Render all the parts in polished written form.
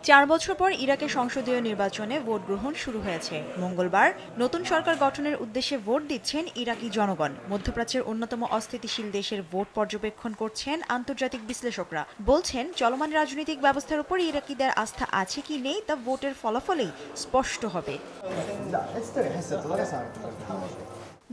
4 বছর পর ইরাকের সংসদীয় নির্বাচনে ভোট গ্রহণ শুরু হয়েছে। মঙ্গলবার নতুন সরকার গঠনের উদ্দেশ্যে ভোট দিচ্ছেন ইরাকি জনগণ। মধ্যপ্রাচ্যের অন্যতম অস্থিতিশীল দেশের ভোট পর্যবেক্ষণ করছেন আন্তর্জাতিক বিশ্লেষকরা। বলছেন, চলমান রাজনৈতিক ব্যবস্থার উপর ইরাকিদের আস্থা আছে কি নেই তা ভোটের ফলাফলেই স্পষ্ট হবে।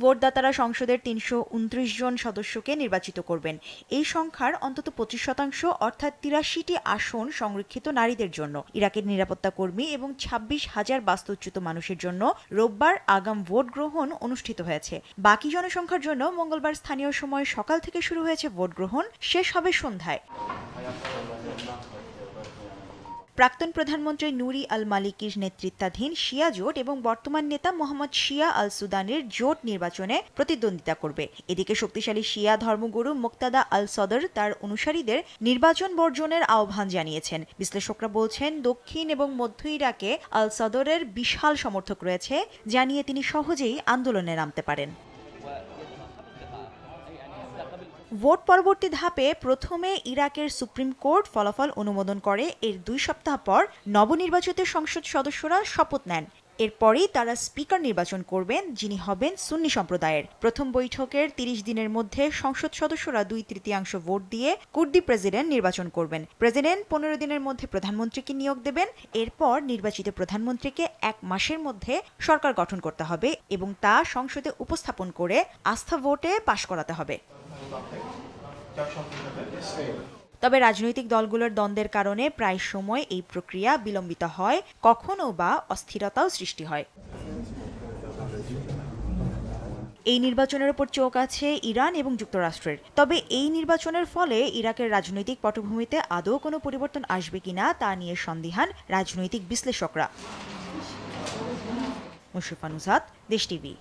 ভোটদাতারা সংসদের ৩২৯ জন সদস্যকে নির্বাচিত করবেন। এই সংখ্যার অন্তত ২৫% অর্থাৎ ৮৩টি আসন সংরক্ষিত নারীদের জন্য। ইরাকের নিরাপত্তা কর্মী এবং ২৬,০০০ বাস্তুচ্যুত মানুষের জন্য রোববার আগাম ভোট গ্রহণ অনুষ্ঠিত হয়েছে। বাকি জনসংখ্যার জন্য মঙ্গলবার স্থানীয় সময় সকাল থেকে শুরু হয়েছে ভোট গ্রহণ, শেষ হবে সন্ধ্যায়। প্রাক্তন প্রধানমন্ত্রী নুরি আল মালিকির নেতৃত্বাধীন শিয়া জোট এবং বর্তমান নেতা মোহাম্মদ শিয়া আল সুদানের জোট নির্বাচনে প্রতিদ্বন্দ্বিতা করবে। এদিকে শক্তিশালী শিয়া ধর্মগুরু মুক্তাদা আল সদর তার অনুসারীদের নির্বাচন বর্জনের আহ্বান জানিয়েছেন। বিশ্লেষকরা বলছেন, দক্ষিণ এবং মধ্য ইরাকে আল সদরের বিশাল সমর্থক রয়েছে, জানিয়ে তিনি সহজেই আন্দোলনে নামতে পারেন। ভোট পরবর্তী ধাপে প্রথমে ইরাকের সুপ্রিম কোর্ট ফলাফল অনুমোদন করে। এর 2 সপ্তাহ পর নবনির্বাচিত সংসদ সদস্যরা শপথ নেন। এরপরই তারা স্পিকার নির্বাচন করবেন, যিনি হবেন সুন্নি সম্প্রদায়ের। প্রথম বৈঠকের 30 দিনের মধ্যে সংসদ সদস্যরা 2/3 ভোট দিয়ে কুর্দি প্রেসিডেন্ট নির্বাচন করবেন। প্রেসিডেন্ট 15 দিনের মধ্যে প্রধানমন্ত্রীকে নিয়োগ দেবেন। এরপর নির্বাচিত প্রধানমন্ত্রীকে 1 মাসের মধ্যে সরকার গঠন করতে হবে এবং তা সংসদে উপস্থাপন করে আস্থা ভোটে পাশ করাতে হবে। তবে রাজনৈতিক দলগুলোর দ্বন্দ্বের কারণে প্রায় সময় এই প্রক্রিয়া বিলম্বিত হয়, কখনো বা অস্থিরতাও সৃষ্টি হয়। এই নির্বাচনের উপর চোখ আছে ইরান এবং যুক্তরাষ্ট্রের। তবে এই নির্বাচনের ফলে ইরাকের রাজনৈতিক পটভূমিতে আদৌ কোনো পরিবর্তন আসবে কিনা তা নিয়ে সন্দিহান রাজনৈতিক বিশ্লেষকরা। মুশরিফা নুসরাত, দেশ টিভি।